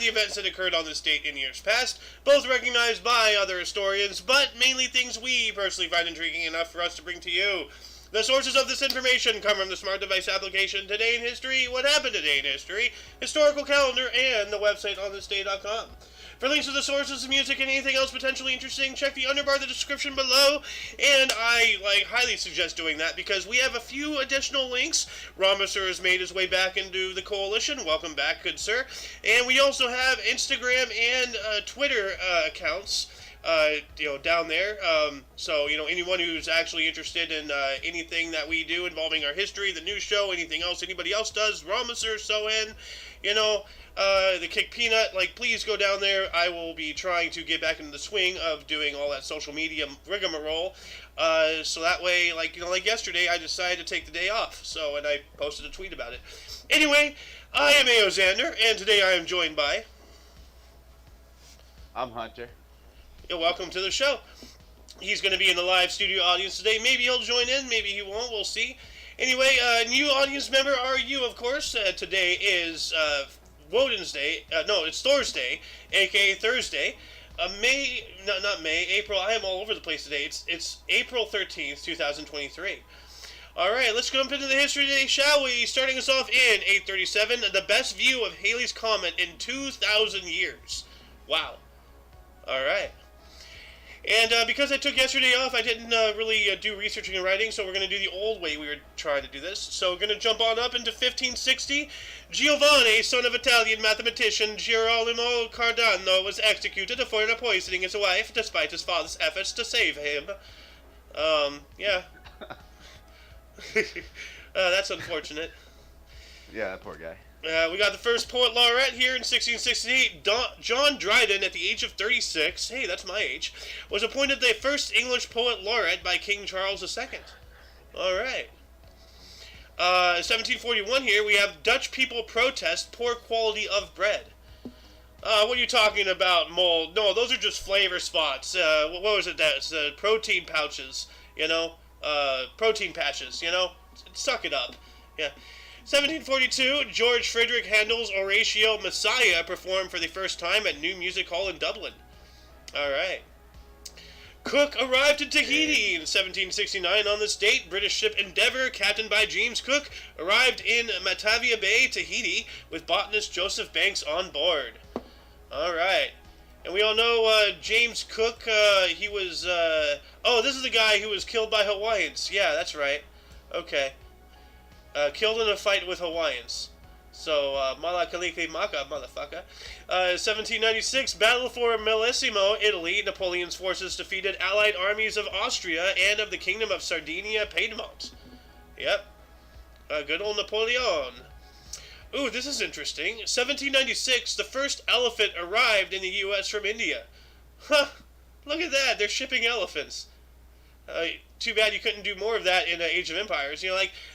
the events that occurred on this date in years past, both recognized by other historians, but mainly things we personally find intriguing enough for us to bring to you. The sources of this information come from the Smart Device application, Today in History, What Happened Today in History, Historical Calendar, and the website onthisday.com. For links to the sources, music, and anything else potentially interesting, check the underbar of the description below, and I highly suggest doing that because we have a few additional links. Ramisser has made his way back into the coalition. Welcome back, good sir. And we also have Instagram and Twitter accounts down there. So, anyone who's actually interested in anything that we do involving our history, the news show, anything else anybody else does, Ramisser, the Kick Peanut, please go down there. I will be trying to get back into the swing of doing all that social media rigmarole. So that way, like yesterday, I decided to take the day off. And I posted a tweet about it. Anyway, I am A.O. Xander, and today I am joined by... I'm Hunter. Welcome to the show. He's going to be in the live studio audience today. Maybe he'll join in, maybe he won't, we'll see. Anyway, new audience member are you, of course. Today is Woden's Day. It's Thursday, aka Thursday. April. I am all over the place today. It's April 13th, 2023. Alright, let's jump into the history today, shall we? Starting us off in 837, the best view of Halley's Comet in 2,000 years. Wow. Alright. And because I took yesterday off, I didn't really do researching and writing, so we're going to do the old way we were trying to do this. So we're going to jump on up into 1560. Giovanni, son of Italian mathematician Girolamo Cardano, was executed for poisoning his wife, despite his father's efforts to save him. Yeah. That's unfortunate. Yeah, that poor guy. We got the first poet laureate here in 1668. John Dryden, at the age of 36, hey, that's my age, was appointed the first English poet laureate by King Charles II. Alright. 1741 here, we have Dutch people protest poor quality of bread. What are you talking about, Mole? No, those are just flavor spots. What was it? That's protein pouches, protein patches, Suck it up. Yeah. 1742, George Friedrich Handel's Horatio Messiah performed for the first time at New Music Hall in Dublin. Alright. Cook arrived in Tahiti in 1769. On this date, British ship Endeavour, captained by James Cook, arrived in Matavai Bay, Tahiti, with botanist Joseph Banks on board. Alright. And we all know James Cook, he was... this is the guy who was killed by Hawaiians. Yeah, that's right. Okay. Killed in a fight with Hawaiians. So, Malakaliki Maka, motherfucker. 1796, Battle for Millesimo, Italy. Napoleon's forces defeated allied armies of Austria and of the Kingdom of Sardinia, Piedmont. Yep. Good old Napoleon. Ooh, this is interesting. 1796, the first elephant arrived in the U.S. from India. Huh. Look at that. They're shipping elephants. Too bad you couldn't do more of that in Age of Empires.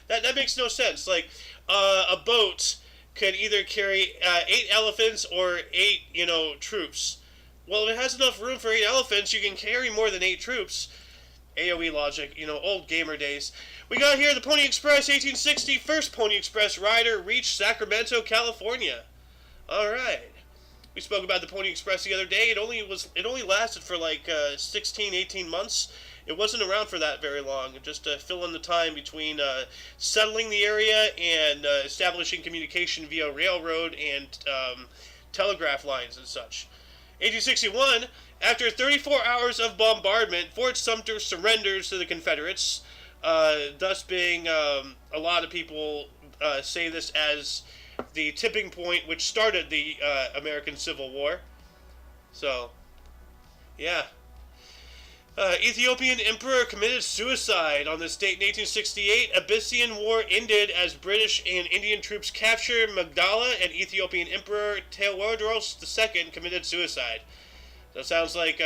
That makes no sense. A boat can either carry 8 elephants or 8, troops. Well, if it has enough room for 8 elephants, you can carry more than 8 troops. AoE logic, old gamer days. We got here the Pony Express, 1860. First Pony Express rider reached Sacramento, California. Alright. We spoke about the Pony Express the other day. It only lasted for 16, 18 months. It wasn't around for that very long, just to fill in the time between settling the area and establishing communication via railroad and telegraph lines and such. 1861, after 34 hours of bombardment, Fort Sumter surrenders to the Confederates, thus being, a lot of people say this as the tipping point which started the American Civil War. So, yeah. Ethiopian emperor committed suicide. On this date in 1868, Abyssinian War ended as British and Indian troops captured Magdala, and Ethiopian Emperor Tewodos II committed suicide. So it sounds like,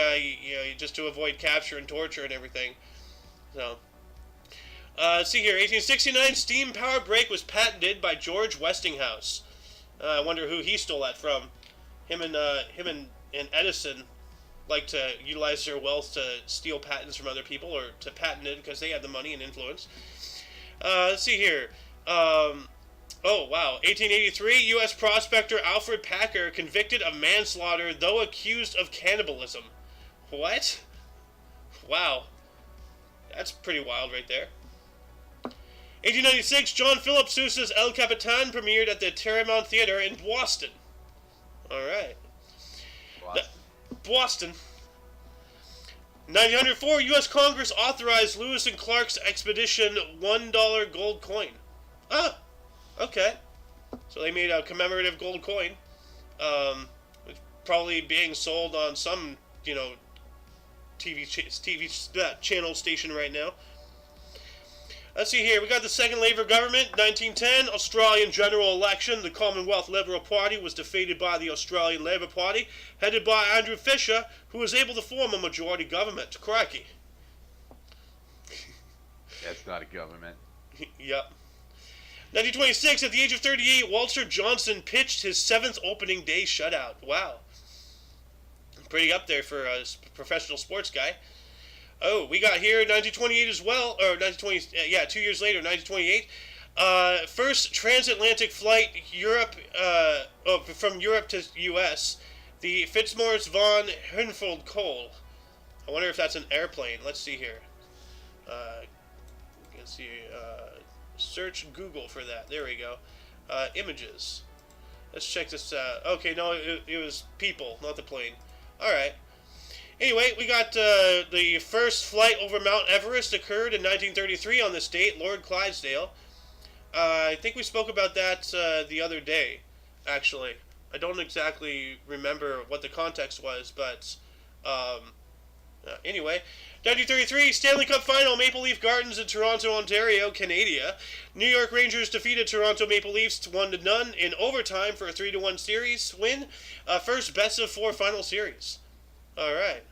just to avoid capture and torture and everything. So, let's see here. 1869, steam power brake was patented by George Westinghouse. I wonder who he stole that from. Him and Edison like to utilize their wealth to steal patents from other people, or to patent it because they had the money and influence. Let's see here. Oh, wow. 1883, U.S. prospector Alfred Packer convicted of manslaughter, though accused of cannibalism. What? Wow. That's pretty wild right there. 1896, John Philip Sousa's El Capitan premiered at the Paramount Theater in Boston. Alright. Boston. 1904, U.S. Congress authorized Lewis and Clark's Expedition $1 gold coin. Ah, okay. So they made a commemorative gold coin. Probably being sold on some, TV channel station right now. Let's see here. We got the second Labour government, 1910, Australian general election. The Commonwealth Liberal Party was defeated by the Australian Labour Party, headed by Andrew Fisher, who was able to form a majority government. Crikey. That's not a government. Yep. 1926, at the age of 38, Walter Johnson pitched his 7th opening day shutout. Wow. Pretty up there for a professional sports guy. Oh, we got here 1928 as well, or 1920, 2 years later, 1928. First transatlantic flight from Europe to U.S. The Fitzmaurice von Humboldt Cole. I wonder if that's an airplane. Let's see here. Let's see. Search Google for that. There we go. Images. Let's check this out. Okay, no, it was people, not the plane. All right. Anyway, we got the first flight over Mount Everest occurred in 1933 on this date, Lord Clydesdale. I think we spoke about that the other day, actually. I don't exactly remember what the context was, but anyway. 1933, Stanley Cup Final, Maple Leaf Gardens in Toronto, Ontario, Canada. New York Rangers defeated Toronto Maple Leafs 1-0 in overtime for a 3-1 series win. First best-of-4 final series. Alright.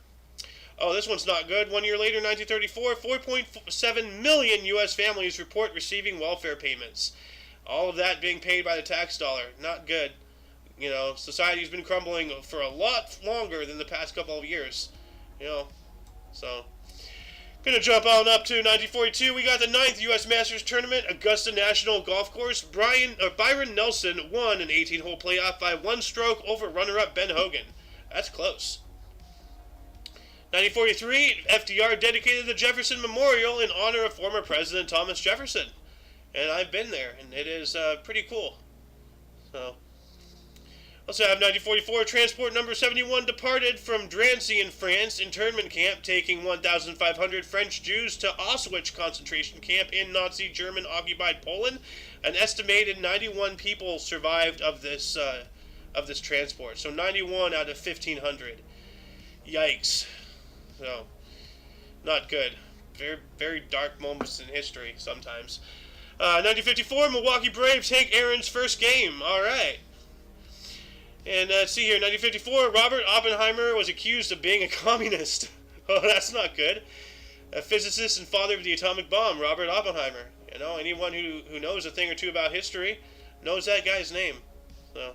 Oh, this one's not good. 1 year later, 1934, 4.7 million U.S. families report receiving welfare payments. All of that being paid by the tax dollar. Not good. Society's been crumbling for a lot longer than the past couple of years. So... Gonna jump on up to 1942. We got the 9th U.S. Masters Tournament, Augusta National Golf Course. Byron Nelson won an 18-hole playoff by 1 stroke over runner-up Ben Hogan. That's close. 1943, FDR dedicated the Jefferson Memorial in honor of former President Thomas Jefferson. And I've been there, and it is pretty cool. So... Also have 1944, transport number 71 departed from Drancy in France internment camp, taking 1,500 French Jews to Auschwitz concentration camp in Nazi German-occupied Poland. An estimated 91 people survived of this transport. So 91 out of 1,500. Yikes. So, not good. Very, very dark moments in history sometimes. 1954, Milwaukee Braves take Aaron's first game. All right. And see here, 1954, Robert Oppenheimer was accused of being a communist. Oh, that's not good. A physicist and father of the atomic bomb, Robert Oppenheimer. Anyone who knows a thing or two about history knows that guy's name. So,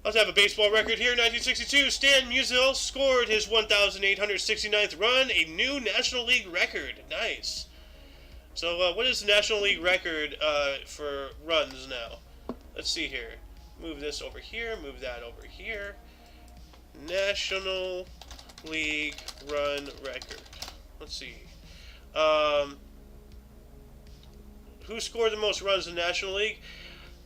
let's have a baseball record here. 1962, Stan Musial scored his 1,869th run, a new National League record. Nice. So, what is the National League record for runs now? Let's see here. Move this over here, move that over here. National League run record. Let's see. Who scored the most runs in the National League?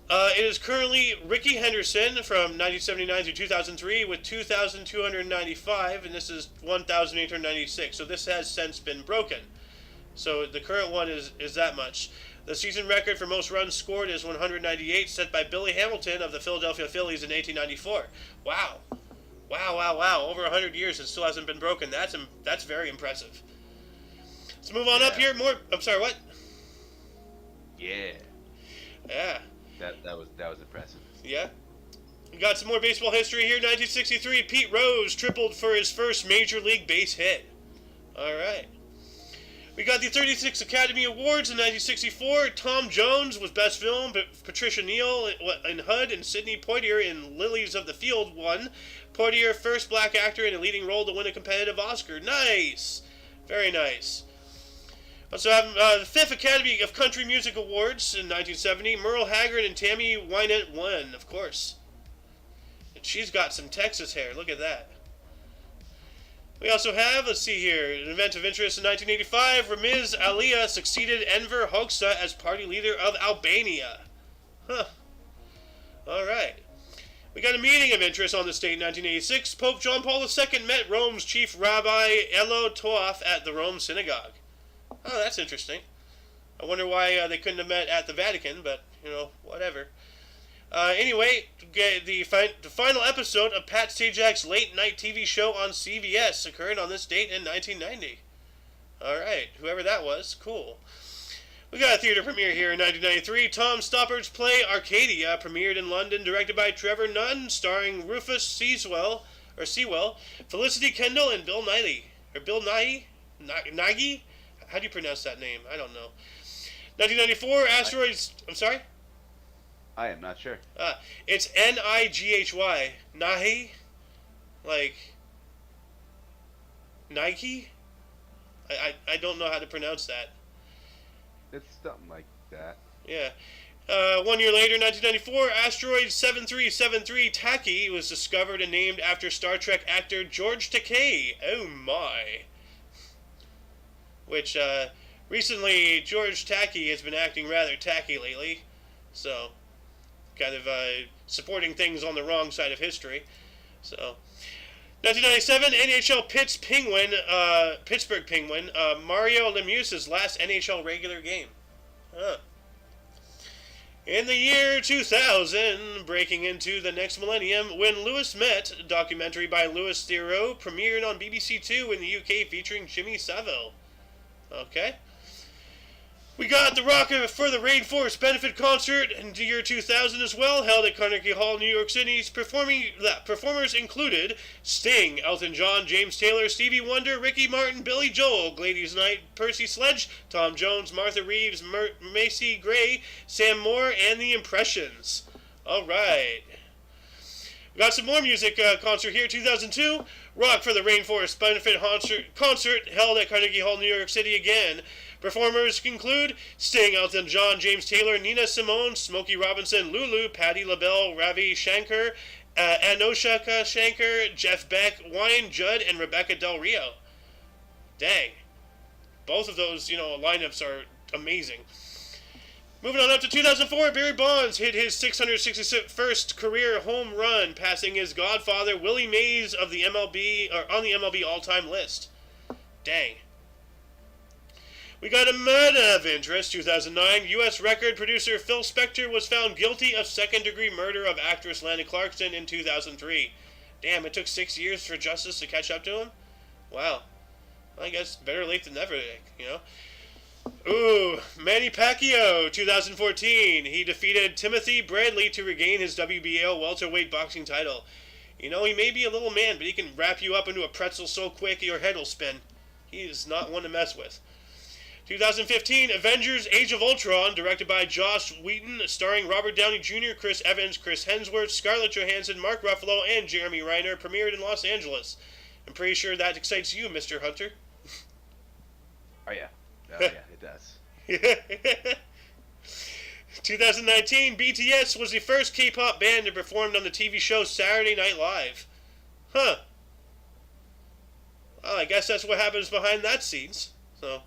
It is currently Rickey Henderson from 1979 to 2003 with 2,295, and this is 1,896. So this has since been broken. So the current one is that much. The season record for most runs scored is 198, set by Billy Hamilton of the Philadelphia Phillies in 1894. Wow. Wow. Over 100 years, it still hasn't been broken. That's very impressive. Let's move on up here. I'm sorry, what? Yeah. Yeah. That was impressive. Yeah. We got some more baseball history here. 1963, Pete Rose tripled for his first Major League base hit. All right. We got the 36 Academy Awards in 1964. Tom Jones was Best Film, but Patricia Neal in HUD and Sidney Poitier in Lilies of the Field won. Poitier, first black actor in a leading role to win a competitive Oscar. Nice! Very nice. Also have the 5th Academy of Country Music Awards in 1970. Merle Haggard and Tammy Wynette won, of course. And she's got some Texas hair. Look at that. We also have, let's see here, an event of interest in 1985. Ramiz Aliyah succeeded Enver Hoxha as party leader of Albania. Huh. Alright. We got a meeting of interest on this date in 1986. Pope John Paul II met Rome's chief rabbi Elo Toaf at the Rome Synagogue. Oh, that's interesting. I wonder why they couldn't have met at the Vatican, but, whatever. Anyway, the final episode of Pat Sajak's late-night TV show on CBS occurred on this date in 1990. Alright, whoever that was, cool. We got a theater premiere here in 1993. Tom Stoppard's play Arcadia premiered in London, directed by Trevor Nunn, starring Rufus Sewell, Felicity Kendall, and Bill Nighy. Or Bill Nighy? Nighy? How do you pronounce that name? I don't know. 1994, Asteroids... I'm sorry? I am not sure. It's Nighy. Nahi? Like... Nike? I don't know how to pronounce that. It's something like that. Yeah. 1 year later, 1994, asteroid 7373 Taki was discovered and named after Star Trek actor George Takei. Oh my. Which, recently, George Takei has been acting rather tacky lately. So, kind of supporting things on the wrong side of history. So, 1997, NHL Pittsburgh Penguin, Mario Lemieux's last NHL regular game. Huh. In the year 2000, breaking into the next millennium, When Lewis Met, a documentary by Louis Theroux, premiered on BBC Two in the UK featuring Jimmy Savile. Okay. We got the Rock for the Rainforest benefit concert in the year 2000 as well, held at Carnegie Hall, New York City. Performers included Sting, Elton John, James Taylor, Stevie Wonder, Ricky Martin, Billy Joel, Gladys Knight, Percy Sledge, Tom Jones, Martha Reeves, Macy Gray, Sam Moore, and The Impressions. Alright. We got some more music concert here, 2002. Rock for the Rainforest benefit concert held at Carnegie Hall, New York City again. Performers include Sting, Elton John, James Taylor, Nina Simone, Smokey Robinson, Lulu, Patti LaBelle, Ravi Shankar, Anoshka Shankar, Jeff Beck, Wayne Judd, and Rebecca Del Rio. Dang. Both of those, lineups are amazing. Moving on up to 2004, Barry Bonds hit his 661st career home run, passing his godfather Willie Mays of the MLB, or on the MLB all-time list. Dang. We got a murder of interest, 2009. U.S. record producer Phil Spector was found guilty of second-degree murder of actress Lana Clarkson in 2003. Damn, it took 6 years for justice to catch up to him? Wow. I guess better late than never, Ooh, Manny Pacquiao, 2014. He defeated Timothy Bradley to regain his WBO welterweight boxing title. He may be a little man, but he can wrap you up into a pretzel so quick your head will spin. He is not one to mess with. 2015, Avengers Age of Ultron, directed by Joss Whedon, starring Robert Downey Jr., Chris Evans, Chris Hemsworth, Scarlett Johansson, Mark Ruffalo, and Jeremy Renner, premiered in Los Angeles. I'm pretty sure that excites you, Mr. Hunter. Oh, yeah. Oh, yeah, it does. 2019, BTS was the first K-pop band to perform on the TV show Saturday Night Live. Huh. Well, I guess that's what happens behind that scenes. So,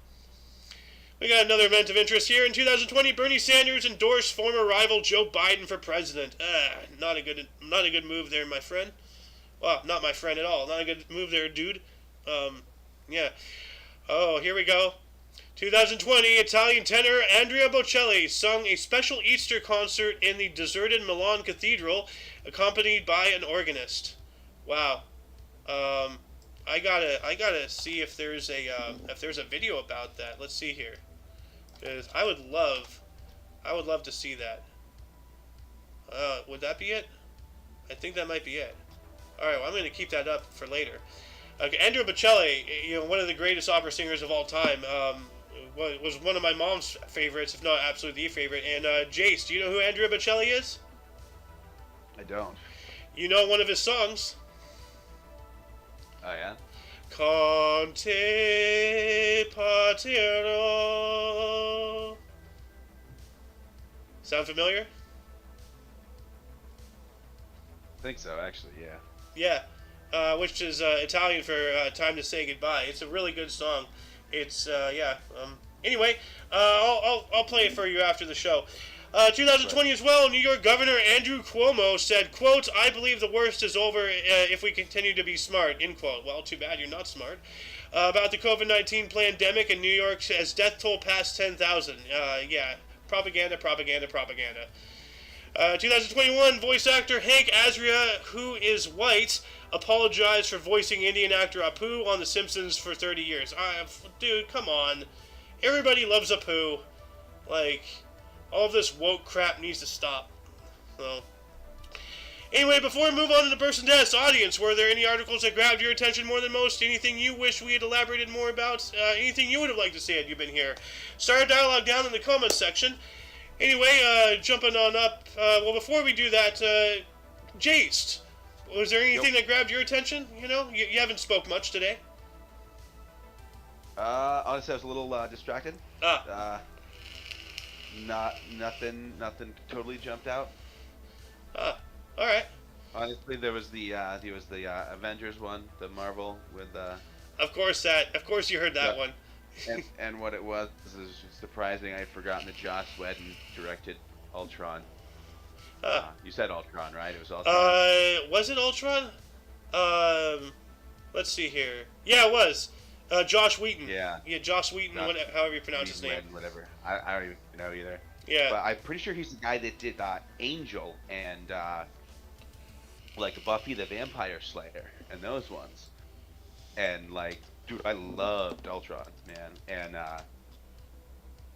we got another event of interest here. In 2020, Bernie Sanders endorsed former rival Joe Biden for president. Not a good move there, my friend. Well, not my friend at all. Not a good move there, dude. Yeah. Oh, here we go. 2020, Italian tenor Andrea Bocelli sung a special Easter concert in the deserted Milan Cathedral, accompanied by an organist. Wow. I gotta see if there's a video about that. Let's see here, because I would love to see that. Would that be it? I think that might be it. All right, well, I'm gonna keep that up for later. Andrea Bocelli, one of the greatest opera singers of all time. Was one of my mom's favorites, if not absolutely the favorite. And Jace, do you know who Andrea Bocelli is? I don't. You know one of his songs. Oh, yeah? Conte Paterno. Sound familiar? I think so, actually, yeah. Yeah, which is Italian for "Time to Say Goodbye." It's a really good song. It's yeah. Anyway, I'll play it for you after the show. 2020 as well. New York Governor Andrew Cuomo said, "quote I believe the worst is over if we continue to be smart." End quote. Well, too bad you're not smart. About the COVID-19 pandemic in New York as death toll passed 10,000. Yeah, propaganda, propaganda, propaganda. 2021, voice actor Hank Azaria, who is white, apologized for voicing Indian actor Apu on The Simpsons for 30 years. Dude, come on. Everybody loves Apu. Like, all of this woke crap needs to stop. So, anyway, before we move on to the person desk, audience, were there any articles that grabbed your attention more than most? Anything you wish we had elaborated more about? Anything you would have liked to see had you been here? Start a dialogue down in the comments section. Anyway, jumping on up. Well, before we do that, Jace, was there anything that grabbed your attention? You know, you haven't spoke much today. Honestly, I was a little distracted. Nothing totally jumped out. All right. Honestly, there was the Avengers one, the Marvel with. Of course you heard that one. and what it was is surprising. I'd forgotten that Joss Whedon directed Ultron. You said Ultron, right? It was Ultron. Was it Ultron? Let's see here. Yeah, it was. Josh Wheaton. Yeah, Joss Wheaton, however you pronounce his name. Whedon, whatever. I don't even know either. Yeah. But I'm pretty sure he's the guy that did Angel and like Buffy the Vampire Slayer and those ones. And like, dude, I loved Ultron, man. And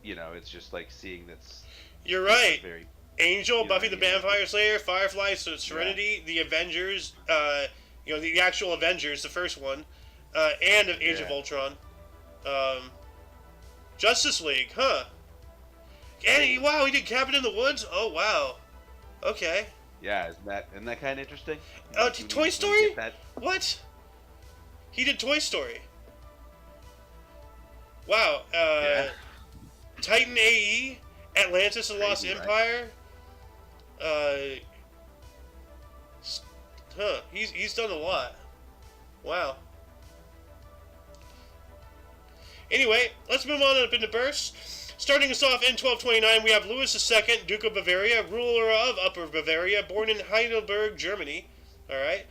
it's just like seeing this. You're right. Very, Angel, Buffy the Vampire Slayer, Firefly, Serenity, the Avengers, the actual Avengers, the first one, and Age of Ultron. Justice League, huh? And wow, he did Cabin in the Woods? Oh, wow. Okay. Yeah, isn't that kind of interesting? Toy Story? What? He did Toy Story. Wow. Titan AE, Atlantis: The Lost Empire. He's done a lot. Wow. Anyway, let's move on up into bursts. Starting us off in 1229, we have Louis II, Duke of Bavaria, ruler of Upper Bavaria, born in Heidelberg, Germany. All right.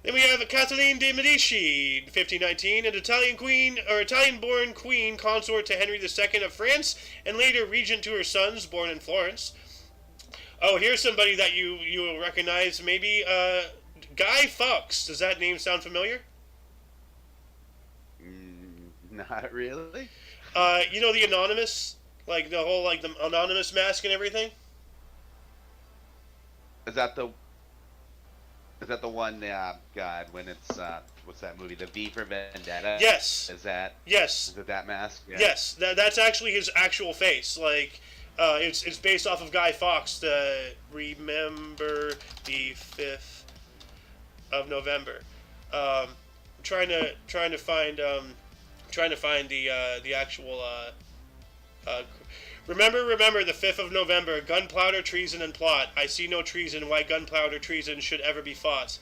Then we have Catherine de' Medici, 1519, an Italian-born queen, consort to Henry II of France, and later regent to her sons, born in Florence. Oh, here's somebody that you will recognize, maybe Guy Fawkes. Does that name sound familiar? Not really. The Anonymous, like the whole the Anonymous mask and everything. Is that the one? God, when it's what's that movie? The V for Vendetta. Yes. Is that? Yes. Is it that mask? Yeah. Yes, that's actually his actual face. Like, it's based off of Guy Fawkes. The Remember the 5th of November. Trying to find the actual. Remember the 5th of November. Gunpowder, treason, and plot. I see no treason. Why gunpowder, treason should ever be fought.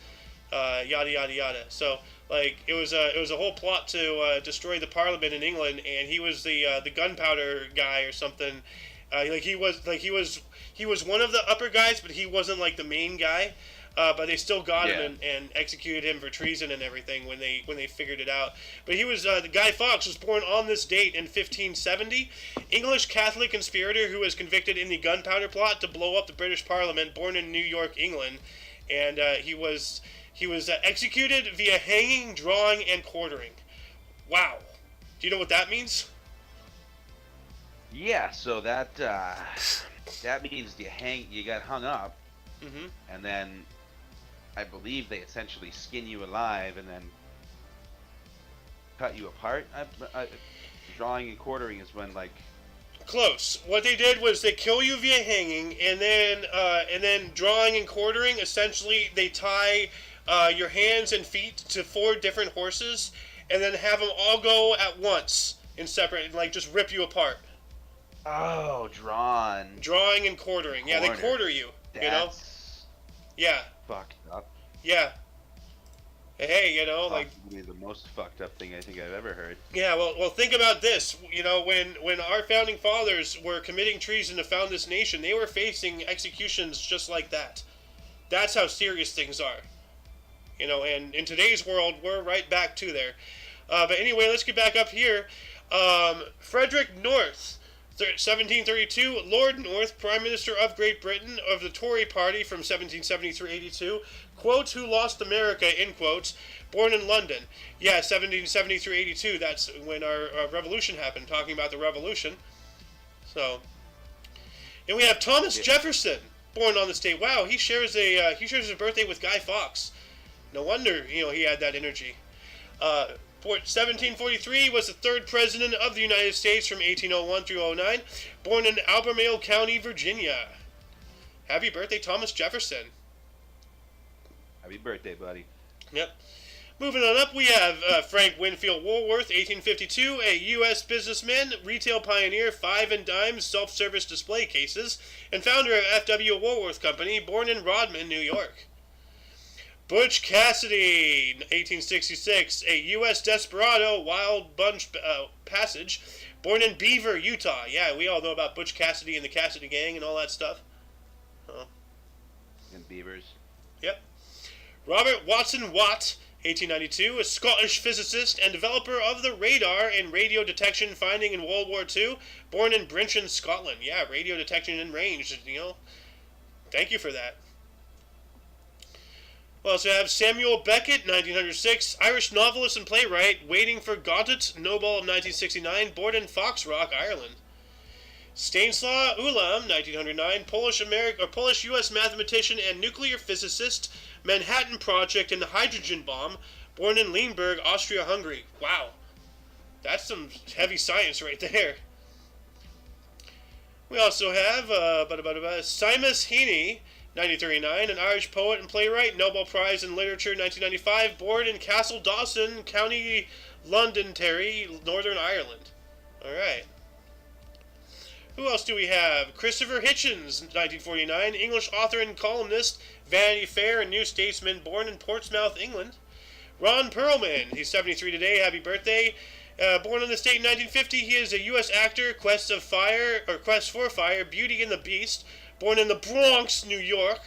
Yada yada yada. So it was a whole plot to destroy the Parliament in England, and he was the gunpowder guy or something. He was one of the upper guys, but he wasn't like the main guy. But they still got him and executed him for treason and everything when they figured it out. But he was the Guy Fawkes was born on this date in 1570. English Catholic conspirator who was convicted in the gunpowder plot to blow up the British Parliament. Born in New York, England, and he was executed via hanging, drawing, and quartering. Wow. Do you know what that means? Yeah. So that means you got hung up, and then. I believe they essentially skin you alive and then cut you apart. Drawing and quartering is when close. What they did was they kill you via hanging, and then drawing and quartering. Essentially, they tie your hands and feet to 4 different horses, and then have them all go at once in separate, like just rip you apart. Oh, Drawing and quartering. Yeah, they quarter you. That's you know. Yeah. Fucked up. Yeah. Hey, you know, Possibly the most fucked up thing I think I've ever heard. Yeah, well, think about this. You know, when our founding fathers were committing treason to found this nation, they were facing executions just like that. That's how serious things are. You know, and in today's world, we're right back to there. But anyway, let's get back up here. Frederick North, 1732, Lord North, Prime Minister of Great Britain of the Tory Party from 1770 through 82, quotes, who lost America, in quotes, born in London. Yeah, 1770 through 82, that's when our revolution happened, talking about the revolution. So, and we have Thomas Jefferson, born on this day. Wow, he shares his birthday with Guy Fawkes. No wonder, you know, he had that energy. 1743 was the third president of the United States from 1801 through 09, born in Albemarle County, Virginia. Happy birthday, Thomas Jefferson. Happy birthday, buddy. Yep. Moving on up, we have Frank Winfield Woolworth, 1852, a U.S. businessman, retail pioneer, five and dime self-service display cases, and founder of F.W. Woolworth Company, born in Rodman, New York. Butch Cassidy, 1866, a U.S. desperado, wild bunch passage, born in Beaver, Utah. Yeah, we all know about Butch Cassidy and the Cassidy Gang and all that stuff. And beavers. Yep. Robert Watson Watt, 1892, a Scottish physicist and developer of the radar and radio detection finding in World War II, born in Brinchon, Scotland. Yeah, radio detection and range, you know. Thank you for that. We also have Samuel Beckett, 1906, Irish novelist and playwright, Waiting for Godot, Nobel of 1969, born in Foxrock, Ireland. Stanislaw Ulam, 1909, Polish-U.S. mathematician and nuclear physicist, Manhattan Project and the hydrogen bomb, born in Lemberg, Austria-Hungary. Wow, that's some heavy science right there. We also have Seamus Heaney, 1939, an Irish poet and playwright, Nobel Prize in Literature 1995, born in Castle Dawson, County Londonderry, Northern Ireland. All right. Who else do we have? Christopher Hitchens, 1949, English author and columnist, Vanity Fair and New Statesman, born in Portsmouth, England. Ron Perlman, he's 73 today, happy birthday. Born in the state in 1950, he is a U.S. actor, Quest for Fire, Beauty and the Beast, born in the Bronx, New York.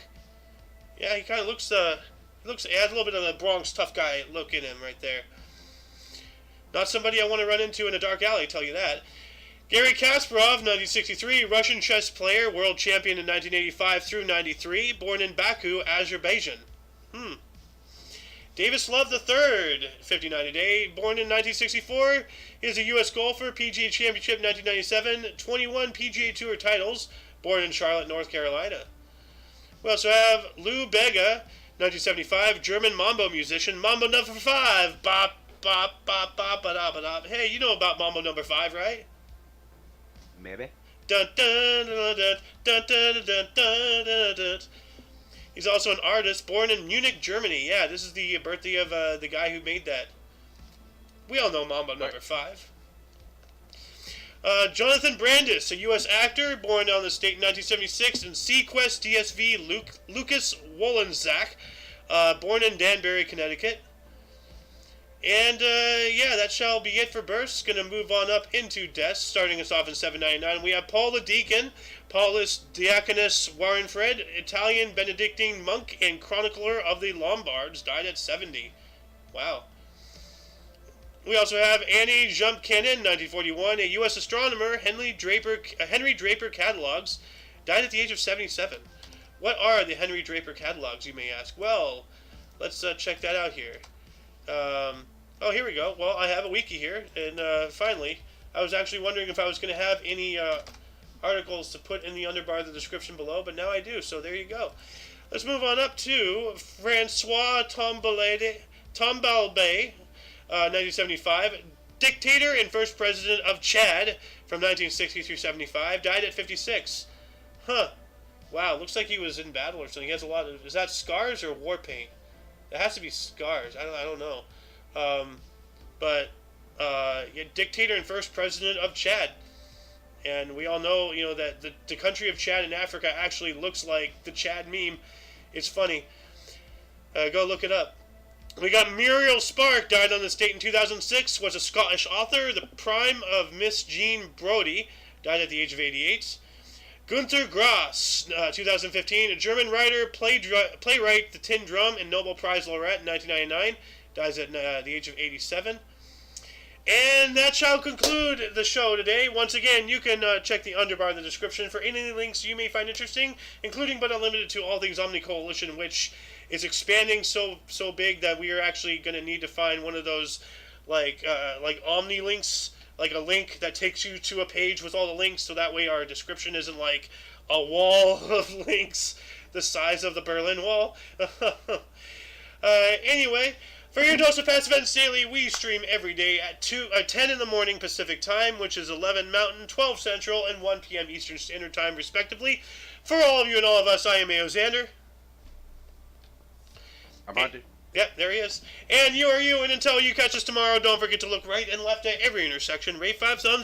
Yeah, he kind of looks, he has a little bit of the Bronx tough guy look in him right there. Not somebody I want to run into in a dark alley, tell you that. Garry Kasparov, 1963, Russian chess player, world champion in 1985 through 93, born in Baku, Azerbaijan. Davis Love III, 59 today, born in 1964, is a U.S. golfer, PGA Championship 1997, 21 PGA Tour titles, born in Charlotte, North Carolina. We also have Lou Bega, 1975, German mambo musician, Mambo number 5, bop, bop, bop, bop, ba da ba da. Hey, you know about Mambo number 5, right? Maybe. Dun, dun, dun, dun, dun, dun, dun, dun, dun, dun. He's also an artist, born in Munich, Germany. Yeah, this is the birthday of the guy who made that. We all know Mambo number 5. Jonathan Brandis, a U.S. actor, born on this date in 1976, and Sequest DSV Lucas Wolenzak, born in Danbury, Connecticut. And, yeah, that shall be it for births. Going to move on up into deaths, starting us off in 799. We have Paul the Deacon, Paulus Diaconus Warenfred, Italian Benedictine monk and chronicler of the Lombards, died at 70. Wow. We also have Annie Jumpkinnon, 1941, a U.S. astronomer, Henry Draper catalogs, died at the age of 77. What are the Henry Draper catalogs, you may ask? Well, let's check that out here. Oh, here we go. Well, I have a wiki here, and finally, I was actually wondering if I was going to have any articles to put in the underbar of the description below, but now I do, so there you go. Let's move on up to Francois Tombalbaye, 1975, dictator and first president of Chad from 1960 through 75, died at 56. Huh. Wow, looks like he was in battle or something. He has a lot of... Is that scars or war paint? It has to be scars. I don't know. but dictator and first president of Chad. And we all know, that the country of Chad in Africa actually looks like the Chad meme. It's funny. Go look it up. We got Muriel Spark, died on this date in 2006, was a Scottish author. The prime of Miss Jean Brodie, died at the age of 88. Günter Grass, 2015, a German writer, playwright, the Tin Drum, and Nobel Prize laureate in 1999, dies at the age of 87. And that shall conclude the show today. Once again, you can check the underbar in the description for any links you may find interesting, including but not limited to all things OMNI Coalition, which is expanding so big that we are actually going to need to find one of those like OMNI links, like a link that takes you to a page with all the links, so that way our description isn't like a wall of links the size of the Berlin Wall. Anyway, for your dose of Past Events Daily, we stream every day at 10 in the morning Pacific Time, which is 11 Mountain, 12 Central, and 1 p.m. Eastern Standard Time, respectively. For all of you and all of us, I am Ao Xander. I'm on to. Yep, there he is. And you are you, and until you catch us tomorrow, don't forget to look right and left at every intersection. Rate 5 thumbs.